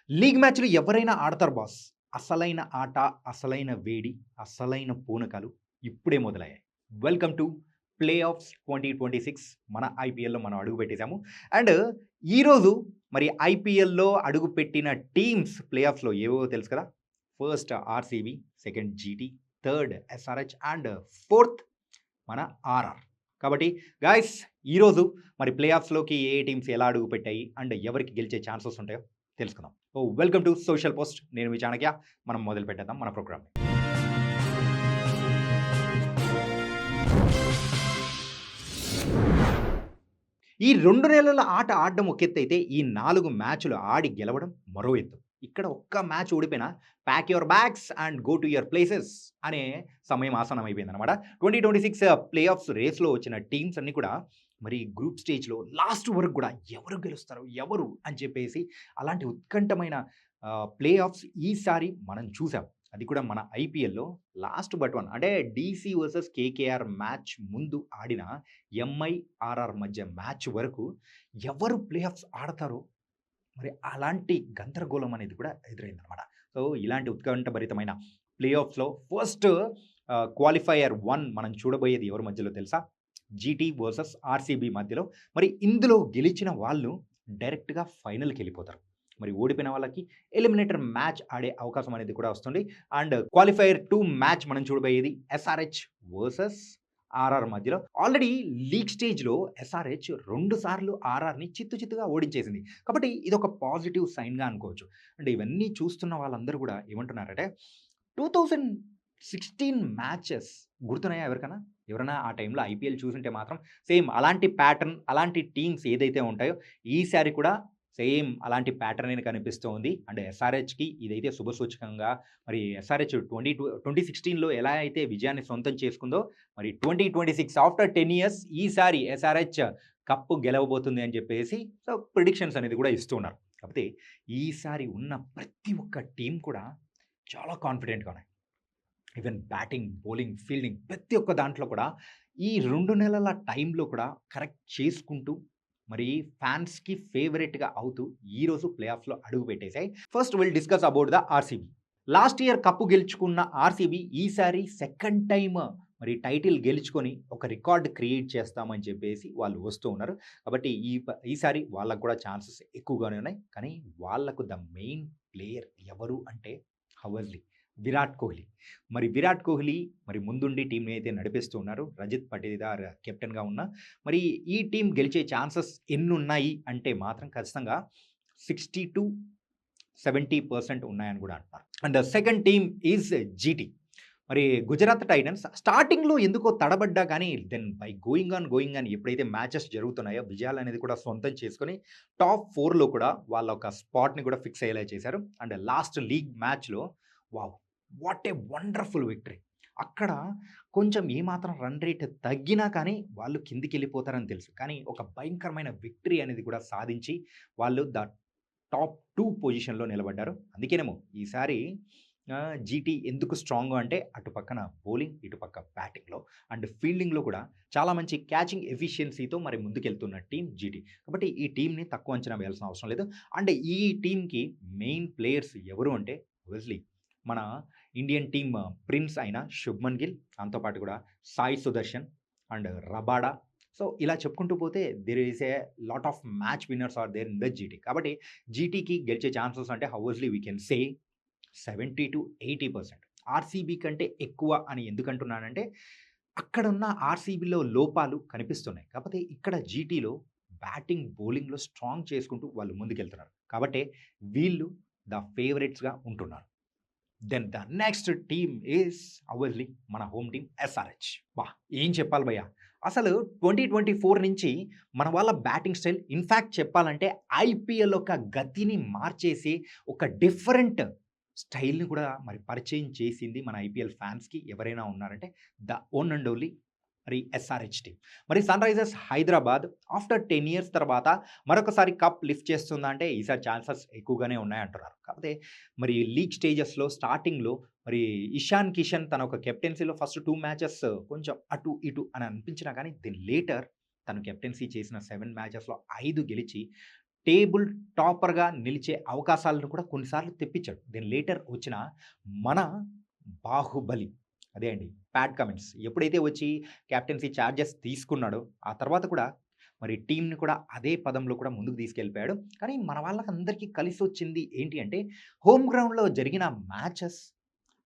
League మ్యాచ్‌లు ఎవరైనా ఆడతారు బాస్. అసలైన ఆట, అసలైన వేడి, అసలైన పూనకాలు ఇప్పుడే మొదలయ్యాయి. వెల్కమ్ టు ప్లే ఆఫ్స్ 2026 మన ఐపీఎల్‌లో మనం అడుగుపెట్టేసాము. అండ్ ఈరోజు మరి ఐపీఎల్‌లో అడుగుపెట్టిన టీమ్స్ ప్లే ఆఫ్స్‌లో ఏవేవో తెలుసు కదా! First RCB, second GT, third SRH and fourth మన ఆర్ఆర్. కాబట్టి గైస్ ఈరోజు మరి ప్లే ఆఫ్స్‌లోకి ఏ టీమ్స్ ఎలా అడుగుపెట్టాయి అండ్ ఎవరికి గెలిచే ఛాన్సెస్ ఉంటాయో తెలుసుకుందాం. Welcome to social post. నేను మీ చాణక్య. మనం మొదలు పెట్టేద్దాం మన ప్రోగ్రామ్‌ని. ఈ 2 నెలల ఆట ఆడడం ఒక ఎత్తైతే, ఈ 4 మ్యాచ్‌లు ఆడి గెలవడం మరో ఎత్తు. ఇక్కడ ఒక్క మ్యాచ్ ఓడిపోయినా pack your bags and go to your places అనే సమయం ఆసన్నమైపోయిందనమాట. 2026 ప్లే ఆఫ్స్ రేస్‌లో వచ్చిన టీమ్స్ అన్నీ కూడా మరి గ్రూప్ స్టేజ్‌లో లాస్ట్ వరకు కూడా ఎవరు గెలుస్తారు? ఎవరు? అని చెప్పేసి అలాంటి ఉత్కంఠమైన ప్లే ఆఫ్స్ ఈసారి మనం చూసాం. అది కూడా మన ఐపీఎల్‌లో లాస్ట్ బట్ వన్ అంటే డీసీ వర్సెస్ కేకేఆర్ మ్యాచ్ ముందు ఆడిన ఎంఐ, ఆర్ఆర్ మధ్య మ్యాచ్ వరకు ఎవరు ప్లే ఆఫ్స్ ఆడతారో మరి అలాంటి గందరగోళం అనేది కూడా ఎదురైందనమాట. సో, ఇలాంటి ఉత్కంఠభరితమైన ప్లే ఆఫ్స్‌లో ఫస్ట్ క్వాలిఫైయర్ 1 మనం చూడబోయేది ఎవరి మధ్యలో తెలుసా? జీటీ వర్సెస్ ఆర్‌సీబీ మధ్యలో. మరి ఇందులో గెలిచిన వాళ్ళు డైరెక్ట్‌గా ఫైనల్‌కెళ్ళిపోతారు. మరి ఓడిపోయిన వాళ్ళకి ఎలిమినేటర్ మ్యాచ్ ఆడే అవకాశం అనేది కూడా వస్తుంది. అండ్ క్వాలిఫైయర్ 2 మ్యాచ్ మనం చూడబోయేది ఎస్ఆర్‌హెచ్ వర్సెస్ ఆర్ఆర్ మధ్యలో. ఆల్రెడీ లీగ్ స్టేజ్‌లో ఎస్ఆర్‌హెచ్ 2 సార్లు ఆర్ఆర్‌ని చిత్తు చిత్తుగా ఓడించేసింది. కాబట్టి ఇదొక పాజిటివ్ సైన్‌గా అనుకోవచ్చు. అంటే ఇవన్నీ చూస్తున్న వాళ్ళందరూ గూడా ఏమంటున్నారంటే 2016 మ్యాచెస్ గుర్తున్నాయా ఎవరికన్నా? ఎవరైనా ఆ టైంలో ఐపీఎల్ చూసుంటే మాత్రం సేమ్ అలాంటి ప్యాటర్న్, అలాంటి టీమ్స్ ఏదైతే ఉంటాయో ఈసారి కూడా సేమ్ అలాంటి ప్యాటర్నే కనిపిస్తూ ఉంది. అండ్ ఎస్ఆర్‌హెచ్‌కి ఇదైతే శుభసూచకంగా మరి ఎస్ఆర్‌హెచ్ 2016లో ఎలా అయితే విజయాన్ని సొంతం చేసుకుందో మరి 2026 ఆఫ్టర్ 10 ఇయర్స్ ఈసారి ఎస్ఆర్‌హెచ్ కప్ గెలవబోతుంది అని చెప్పేసి సో ప్రిడిక్షన్స్ అనేది కూడా ఇస్తూ ఉన్నారు. కాకపోతే ఈసారి ఉన్న ప్రతి ఒక్క టీమ్ కూడా చాలా కాన్ఫిడెంట్‌గా ఉన్నాయి. ఈవెన్ బ్యాటింగ్, బౌలింగ్, ఫీల్డింగ్ ప్రతి ఒక్క దాంట్లో కూడా ఈ 2 నెలల టైంలో కూడా కరెక్ట్ చేసుకుంటూ మరి ఫ్యాన్స్‌కి ఫేవరెట్‌గా అవుతూ ఈరోజు ప్లే ఆఫ్స్‌లో అడుగుపెట్టేసాయి. First will discuss about the RCB. Last year cup గెలుచుకున్న ఆర్‌సీబీ ఈసారి సెకండ్ టైమ్ మరి టైటిల్ గెలుచుకొని ఒక రికార్డ్ క్రియేట్ చేస్తామని చెప్పేసి వాళ్ళు వస్తూ ఉన్నారు. కాబట్టి ఈసారి వాళ్ళకి కూడా ఛాన్సెస్ ఎక్కువగానే ఉన్నాయి. కానీ వాళ్ళకు ద మెయిన్ ప్లేయర్ ఎవరు అంటే హవర్లీ, విరాట్ కోహ్లీ. మరి విరాట్ కోహ్లీ మరి ముందుండి టీమ్‌ని అయితే నడిపిస్తూ ఉన్నారు. రజత్ పటిదార్ కెప్టెన్‌గా ఉన్న మరి ఈ టీమ్ గెలిచే ఛాన్సెస్ ఎన్నున్నాయి అంటే మాత్రం ఖచ్చితంగా 60-70% ఉన్నాయని కూడా అంటున్నారు. And second team is GT. మరి గుజరాత్ టైటన్స్ స్టార్టింగ్‌లో ఎందుకో తడబడ్డా కానీ దెన్ బై గోయింగ్ ఆన్ ఎప్పుడైతే మ్యాచెస్ జరుగుతున్నాయో విజయాలనేది కూడా సొంతం చేసుకొని టాప్ 4లో కూడా వాళ్ళ ఒక స్పాట్‌ని కూడా ఫిక్స్ అయ్యేలా చేశారు. అండ్ లాస్ట్ లీగ్ మ్యాచ్‌లో wow! What a wonderful victory. అక్కడ కొంచెం ఏమాత్రం రన్ రేట్ తగ్గినా కానీ వాళ్ళు కిందికెళ్ళిపోతారని తెలుసు. కానీ ఒక భయంకరమైన విక్టరీ అనేది కూడా సాధించి వాళ్ళు టాప్ 2 పొజిషన్‌లో నిలబడ్డారు. అందుకేనేమో ఈసారి జీటీ ఎందుకు స్ట్రాంగు అంటే అటు పక్కన బౌలింగ్, ఇటు పక్క బ్యాటింగ్‌లో అండ్ ఫీల్డింగ్‌లో కూడా చాలా మంచి క్యాచింగ్ ఎఫిషియన్సీతో మరి ముందుకెళ్తున్న టీమ్ జీటీ. కాబట్టి ఈ టీమ్‌ని తక్కువ అంచనా వేయాల్సిన అవసరం లేదు. అండ్ ఈ టీమ్‌కి మెయిన్ ప్లేయర్స్ ఎవరు అంటే ఆబ్వియస్లీ మన ఇండియన్ టీమ్ ప్రిన్స్ అయిన శుభ్మన్ గిల్, దాంతో పాటు కూడా Sai Sudharsan and Rabada. So, ఇలా చెప్పుకుంటూ పోతే there is a lot of match winners are there in the GT. కాబట్టి జీటీకి గెలిచే ఛాన్సెస్ అంటే హౌస్‌లీ వి కెన్ సే 70-80%. ఆర్‌సీబీ కంటే ఎక్కువ అని ఎందుకంటున్నానంటే, అక్కడున్న ఆర్‌సీబీలో లోపాలు కనిపిస్తున్నాయి. కాకపోతే ఇక్కడ జీటీలో బ్యాటింగ్, బౌలింగ్‌లో స్ట్రాంగ్ చేసుకుంటూ వాళ్ళు ముందుకెళ్తున్నారు. కాబట్టే వీళ్ళు ద ఫేవరెట్స్‌గా ఉంటున్నారు. Then the next team is obviously మన హోమ్ టీమ్ ఎస్ఆర్‌హెచ్. ఏం చెప్పాలి భయ్యా! అసలు 2024 నుంచి మన వాళ్ళ బ్యాటింగ్ స్టైల్ ఇన్‌ఫాక్ట్ చెప్పాలంటే ఐపీఎల్ యొక్క గతిని మార్చేసి ఒక డిఫరెంట్ స్టైల్‌ని కూడా మరి పరిచయం చేసింది మన ఐపీఎల్ ఫ్యాన్స్‌కి ఎవరైనా ఉన్నారంటే ద వన్ అండ్ ఓన్లీ మరి ఎస్ఆర్‌హెచ్ టీమ్. మరి సన్‌రైజర్స్ హైదరాబాద్ ఆఫ్టర్ 10 ఇయర్స్ తర్వాత మరొకసారి కప్ లిఫ్ట్ చేస్తుందా అంటే ఈసారి ఛాన్సెస్ ఎక్కువగానే ఉన్నాయంటున్నారు. కాకపోతే మరి లీగ్ స్టేజెస్‌లో స్టార్టింగ్‌లో మరి ఇషాన్ కిషన్ తన ఒక కెప్టెన్సీలో ఫస్ట్ 2 మ్యాచెస్ కొంచెం అటు, ఇటు అని అనిపించినా కానీ దెన్ లేటర్ తను కెప్టెన్సీ చేసిన 7 మ్యాచెస్‌లో 5 గెలిచి టేబుల్ టాపర్‌గా నిలిచే అవకాశాలను కూడా కొన్నిసార్లు తెప్పించాడు. దెన్ లేటర్ వచ్చిన మన బాహుబలి అదే అండి ప్యాట్ కమిన్స్ ఎప్పుడైతే వచ్చి కెప్టెన్సీ చార్జెస్ తీసుకున్నాడో, ఆ తర్వాత కూడా మరి టీమ్‌ని కూడా అదే పదంలో కూడా ముందుకు తీసుకెళ్ళిపోయాడు. కానీ మన వాళ్ళకందరికీ కలిసొచ్చింది ఏంటి అంటే, హోమ్ గ్రౌండ్‌లో జరిగిన మ్యాచెస్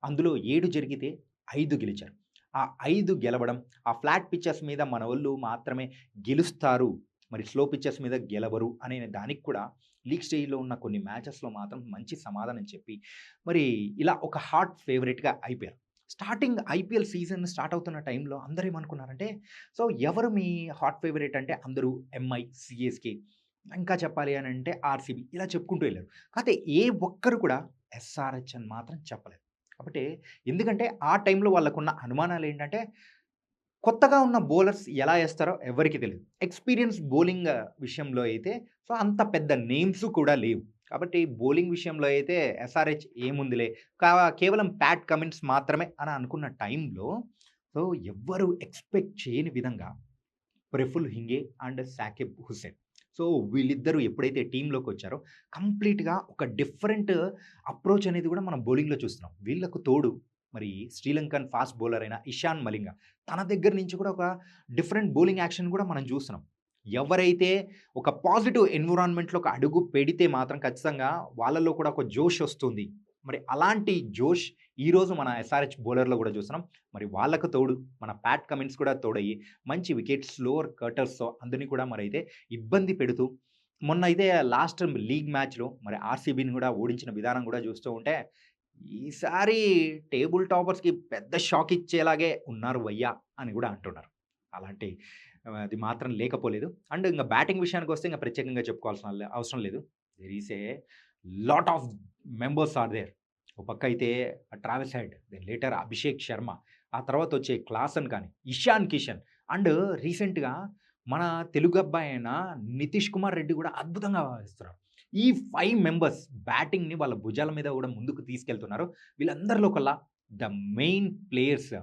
అందులో 7 జరిగితే 5 గెలిచారు. ఆ 5 గెలవడం, ఆ ఫ్లాట్ పిచెస్ మీద మనోళ్ళు మాత్రమే గెలుస్తారు. మరి స్లో పిచెస్ మీద గెలవరు అనే దానికి కూడా లీగ్ స్టేజ్‌లో ఉన్న కొన్ని మ్యాచెస్‌లో మాత్రం మంచి సమాధానం చెప్పి, మరి ఇలా ఒక హాట్ ఫేవరెట్‌గా అయిపోయారు. స్టార్టింగ్ ఐపీఎల్ సీజన్ స్టార్ట్ అవుతున్న టైంలో అందరేమనుకున్నారంటే, సో ఎవరు మీ హాట్ ఫేవరెట్ అంటే అందరూ ఎంఐ, సీఎస్‌కే ఇంకా చెప్పాలి అనంటే ఆర్‌సీబీ ఇలా చెప్పుకుంటూ ఎళ్లారు. కాతే ఏ ఒక్కరు కూడా ఎస్ఆర్‌హెచ్ అని మాత్రం చెప్పలేదు. కాబట్టి ఎందుకంటే ఆ టైంలో వాళ్ళకున్న అనుమానాలేంటంటే, కొత్తగా ఉన్న బౌలర్స్ ఎలా ఏస్తారో ఎవ్వరికీ తెలీదు. ఎక్స్‌పీరియన్స్ బౌలింగ్ విషయంలో అయితే సో, అంత పెద్ద నేమ్స్ కూడా లేవు. కాబట్టి బౌలింగ్ విషయంలో అయితే ఎస్ఆర్‌హెచ్ ఏముందిలే కేవలం ప్యాట్ కమిన్స్ మాత్రమే అని అనుకున్న టైంలో సో, ఎవ్వరు ఎక్స్‌పెక్ట్ చేయని విధంగా ప్రఫుల్ హింగే అండ్ సాకిబ్ హుసేన్. సో, వీళ్ళిద్దరూ ఎప్పుడైతే టీమ్‌లోకొచ్చారో కంప్లీట్‌గా ఒక డిఫరెంట్ అప్రోచ్ అనేది కూడా మనం బౌలింగ్‌లో చూస్తున్నాం. వీళ్ళకు తోడు మరి శ్రీలంకన్ ఫాస్ట్ బౌలర్ అయిన ఇషాన్ మలింగ. తన దగ్గర నుంచి కూడా ఒక డిఫరెంట్ బౌలింగ్ యాక్షన్ కూడా మనం చూస్తున్నాం. ఎవరైతే ఒక పాజిటివ్ ఎన్విరాన్మెంట్‌లోకి అడుగు పెడితే మాత్రం ఖచ్చితంగా వాళ్ళలో కూడా ఒక జోష్ ఒస్తుంది. మరి అలాంటి జోష్ ఈరోజు మన ఎస్ఆర్‌హెచ్ బౌలర్‌లో కూడా చూస్తున్నాం. మరి వాళ్ళకు తోడు మన ప్యాట్ కమిన్స్ కూడా తోడయ్యి మంచి వికెట్ స్లోవర్ కర్టర్స్‌తో అందరిని కూడా మరైతే ఇబ్బంది పెడుతూ మొన్నైతే లాస్ట్ లీగ్ మ్యాచ్‌లో మరి ఆర్‌సీబీని కూడా ఓడించిన విధానం కూడా చూస్తూ ఉంటే, ఈసారి టేబుల్ టాపర్స్‌కి పెద్ద షాక్ ఇచ్చేలాగే ఉన్నారు వయ్యా! అని కూడా అంటున్నారు. అలాంటి అది మాత్రం లేకపోలేదు. అండ్ ఇంక బ్యాటింగ్ విషయానికొస్తే ఇంక ప్రత్యేకంగా చెప్పుకోవాల్సిన అవసరం లేదు. There is a lot of members are there. ఒక పక్క అయితే Travis Head, then later Abhishek Sharma, ఆ తర్వాత వచ్చే క్లాసన్ కానీ, ఇషాన్ కిషన్ అండ్ రీసెంట్‌గా మన తెలుగు అబ్బాయైన నితీష్ కుమార్ రెడ్డి కూడా అద్భుతంగా వ్యవహరిస్తున్నారు. ఈ 5 మెంబర్స్ బ్యాటింగ్‌ని వాళ్ళ భుజాల మీద కూడా ముందుకు తీసుకెళ్తున్నారు. వీళ్ళందరిలో కల్లా the main players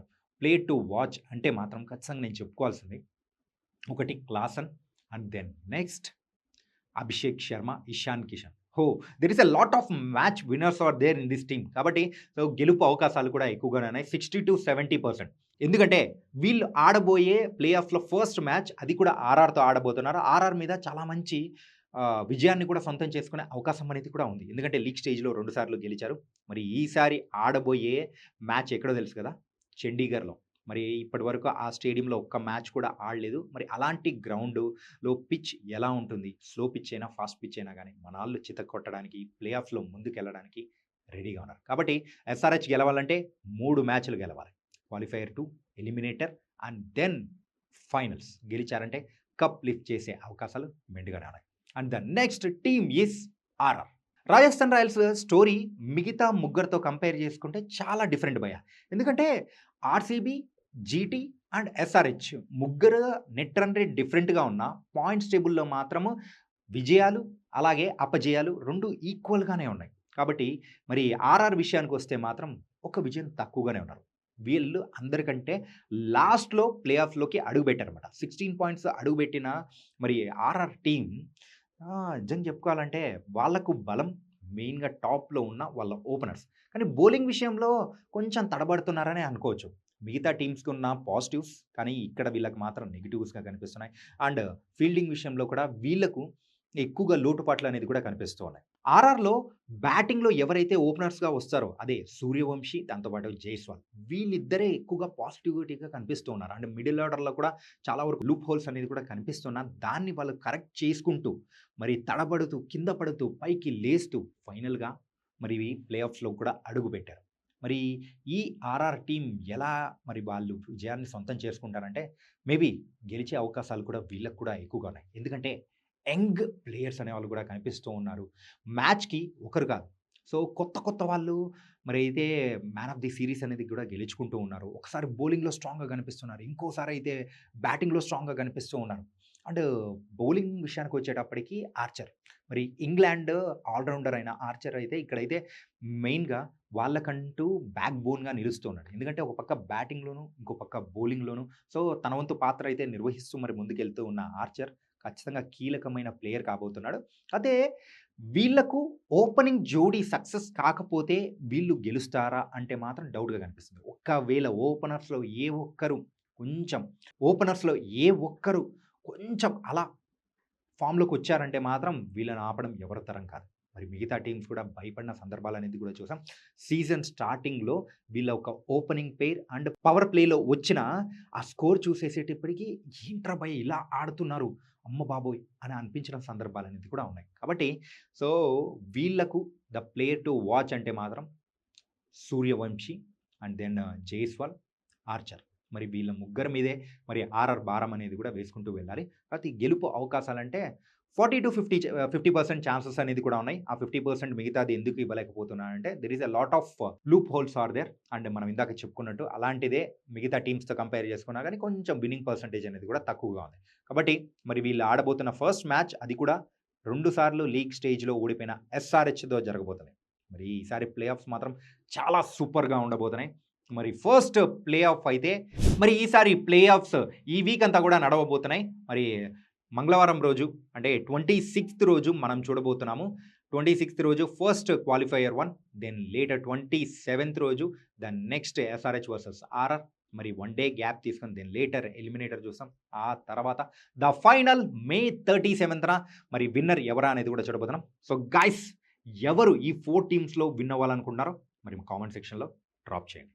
player to watch అంటే మాత్రం ఖచ్చితంగా నేను చెప్పుకోవాల్సింది ఒకటి Klaasen and then next Abhishek Sharma, Ishan Kishan. There is a lot of match winners are there in this team. కాబట్టి సో, గెలుపు అవకాశాలు కూడా ఎక్కువగానే ఉన్నాయి. 60-70%. ఎందుకంటే వీళ్ళు ఆడబోయే ప్లే ఆఫ్‌లో ఫస్ట్ మ్యాచ్ అది కూడా ఆర్ఆర్‌తో ఆడబోతున్నారు. ఆర్ఆర్ మీద చాలా మంచి విజయాన్ని కూడా సొంతం చేసుకునే అవకాశం అనేది కూడా ఉంది. ఎందుకంటే లీగ్ స్టేజ్‌లో 2 సార్లు గెలిచారు. మరి ఈసారి ఆడబోయే మ్యాచ్ ఎక్కడో తెలుసు కదా! చండీగఢ్‌లో. మరి ఇప్పటివరకు ఆ స్టేడియంలో ఒక్క మ్యాచ్ కూడా ఆడలేదు. మరి అలాంటి గ్రౌండులో పిచ్ ఎలా ఉంటుంది? స్లో పిచ్ అయినా, ఫాస్ట్ పిచ్ అయినా గాని మనాళ్ళు చితక్కొట్టడానికి, ప్లే ఆఫ్‌లో ముందుకెళ్ళడానికి రెడీగా ఉన్నారు. కాబట్టి ఎస్ఆర్‌హెచ్ గెలవాలంటే 3 మ్యాచ్‌లు గెలవాలి. Qualifier 2, eliminator and then finals. గెలిచారంటే కప్ లిఫ్ట్ చేసే అవకాశాలు మెండుగానే ఉన్నాయి. And the next team is RR. Rajasthan Royals story మిగతా ముగ్గురితో కంపేర్ చేసుకుంటే చాలా డిఫరెంట్ భయ్యా. ఎందుకంటే ఆర్‌సీబీ, జీటీ అండ్ ఎస్ఆర్‌హెచ్ ముగ్గురు నెట్ రన్ రేట్ డిఫరెంట్‌గా ఉన్నా పాయింట్స్ టేబుల్‌లో మాత్రము విజయాలు, అలాగే అపజయాలు 2 ఈక్వల్‌గానే ఉన్నాయి. కాబట్టి మరి ఆర్ఆర్ విషయానికొస్తే మాత్రం ఒక విజయం తక్కువగానే ఉన్నారు. వీళ్ళు అందరికంటే లాస్ట్‌లో ప్లే ఆఫ్‌లోకి అడుగుపెట్టారన్నమాట. 16 పాయింట్స్ అడుగుపెట్టిన మరి ఆర్ఆర్ టీమ్ నిజంగా చెప్పుకోవాలంటే వాళ్ళకు బలం మెయిన్‌గా టాప్‌లో ఉన్న వాళ్ళ ఓపెనర్స్. కానీ బౌలింగ్ విషయంలో కొంచెం తడబడుతున్నారనే అనుకోవచ్చు. మిగతా టీమ్స్‌కి ఉన్న పాజిటివ్స్ కానీ ఇక్కడ వీళ్ళకి మాత్రం నెగెటివ్స్‌గా కనిపిస్తున్నాయి. అండ్ ఫీల్డింగ్ విషయంలో కూడా వీళ్ళకు ఎక్కువగా లోటుపాట్లనేది కూడా కనిపిస్తూ ఉన్నాయి. ఆర్ఆర్‌లో బ్యాటింగ్‌లో ఎవరైతే ఓపెనర్స్‌గా వస్తారో అదే సూర్యవంశి దాంతో పాటు జైస్వాల్ వీళ్ళిద్దరే ఎక్కువగా పాజిటివిటీగా కనిపిస్తూ ఉన్నారు. అండ్ మిడిల్ ఆర్డర్‌లో కూడా చాలా వరకు లూప్ హోల్స్ అనేది కూడా కనిపిస్తున్నా దాన్ని వాళ్ళు కరెక్ట్ చేసుకుంటూ మరి తడబడుతూ, కింద పడుతూ, పైకి లేస్తూ ఫైనల్‌గా మరి ప్లే ఆఫ్స్‌లో కూడా అడుగుపెట్టారు. మరి ఈ ఆర్ఆర్ టీమ్ ఎలా మరి వాళ్ళు విజయాన్ని సొంతం చేసుకుంటారంటే మేబీ గెలిచే అవకాశాలు కూడా వీళ్ళకి కూడా ఎక్కువగా ఉన్నాయి. ఎందుకంటే యంగ్ ప్లేయర్స్ అనేవాళ్ళు కూడా కనిపిస్తూ ఉన్నారు. మ్యాచ్‌కి ఒకరు కాదు. సో, కొత్త కొత్త వాళ్ళు మరి అయితే మ్యాన్ ఆఫ్ ది సీరీస్ అనేది కూడా గెలుచుకుంటూ ఉన్నారు. ఒకసారి బౌలింగ్‌లో స్ట్రాంగ్‌గా కనిపిస్తున్నారు. ఇంకోసారి అయితే బ్యాటింగ్‌లో స్ట్రాంగ్‌గా కనిపిస్తూ ఉన్నారు. అండ్ బౌలింగ్ విషయానికొచ్చేటప్పటికి ఆర్చర్. మరి ఇంగ్లాండ్ ఆల్ రౌండర్ అయిన ఆర్చర్ అయితే ఇక్కడైతే మెయిన్‌గా వాళ్ళకంటూ బ్యాక్ బోన్‌గా నిలుస్తూ ఉన్నాడు. ఎందుకంటే ఒక పక్క బ్యాటింగ్‌లోను, ఇంకో పక్క బౌలింగ్‌లోను సో, తన వంతు పాత్ర అయితే నిర్వహిస్తూ మరి ముందుకెళ్తూ ఉన్న ఆర్చర్ ఖచ్చితంగా కీలకమైన ప్లేయర్ కాబోతున్నాడు. అదే వీళ్ళకు ఓపెనింగ్ జోడీ సక్సెస్ కాకపోతే వీళ్ళు గెలుస్తారా అంటే మాత్రం డౌట్‌గా కనిపిస్తుంది. ఒకవేళ కొంచెం ఓపెనర్స్‌లో ఏ ఒక్కరు కొంచెం అలా ఫామ్‌లోకొచ్చారంటే మాత్రం వీళ్ళని ఆపడం ఎవరి తరం కాదు. మరి మిగతా టీమ్స్ కూడా భయపడిన సందర్భాలనేది కూడా చూసాం. సీజన్ స్టార్టింగ్‌లో వీళ్ళ ఒక ఓపెనింగ్ పెయిర్ అండ్ పవర్ ప్లేలో వచ్చిన ఆ స్కోర్ చూసేసేటప్పటికి ఏంట్రా భయ్ ఇలా ఆడుతున్నారు, అమ్మ బాబోయ్! అని అనిపించిన సందర్భాలనేది కూడా ఉన్నాయి. కాబట్టి సో, వీళ్ళకు ద ప్లేయర్ టు వాచ్ అంటే మాత్రం Suryavanshi and then Jaiswal, Archer. మరి వీళ్ళ ముగ్గురి మీదే మరి ఆర్ఆర్ భారం అనేది కూడా వేసుకుంటూ వెళ్ళాలి. కాకపోతే ఈ గెలుపు అవకాశాలంటే 40-50% ఛాన్సెస్ అనేది కూడా ఉన్నాయి. ఆ 50% మిగతాది ఎందుకు ఇవ్వలేకపోతున్నానంటే there is a lot of loop holes are there. And మనం ఇందాక చెప్పుకున్నట్టు అలాంటిదే మిగతా టీమ్స్‌తో కంపేర్ చేసుకున్నా గానీ కొంచెం విన్నింగ్ పర్సెంటేజ్ అనేది కూడా తక్కువగా ఉంది. కాబట్టి మరి వీళ్ళు ఆడబోతున్న ఫస్ట్ మ్యాచ్ అది కూడా 2 సార్లు లీగ్ స్టేజ్‌లో ఓడిపోయిన ఎస్ఆర్‌హెచ్‌తో జరగబోతున్నాయి. మరి ఈసారి ప్లే ఆఫ్స్ మాత్రం చాలా సూపర్‌గా ఉండబోతున్నాయి. మరి ఫస్ట్ ప్లే ఆఫ్ అయితే మరి ఈసారి ప్లే ఆఫ్స్ ఈ వీక్ అంతా కూడా నడవబోతున్నాయి. మరి మంగళవారం రోజు అంటే 26థ్ రోజు మనం చూడబోతున్నాము. 26థ్ రోజు ఫస్ట్ క్వాలిఫైయర్ 1, దెన్ లేటర్ 27థ్ రోజు the next SRH versus RR. మరి 1 డే గ్యాప్ తీసుకొని దెన్ లేటర్ ఎలిమినేటర్ చూస్తాం. ఆ తర్వాత ద ఫైనల్ మే 37థ్‌న మరి విన్నర్ ఎవరా అనేది కూడా చూడబోతున్నాం. సో గైస్, ఎవరు ఈ 4 టీమ్స్‌లో విన్ అవ్వాలనుకుంటున్నారో మరి కామెంట్ సెక్షన్‌లో డ్రాప్ చేయండి.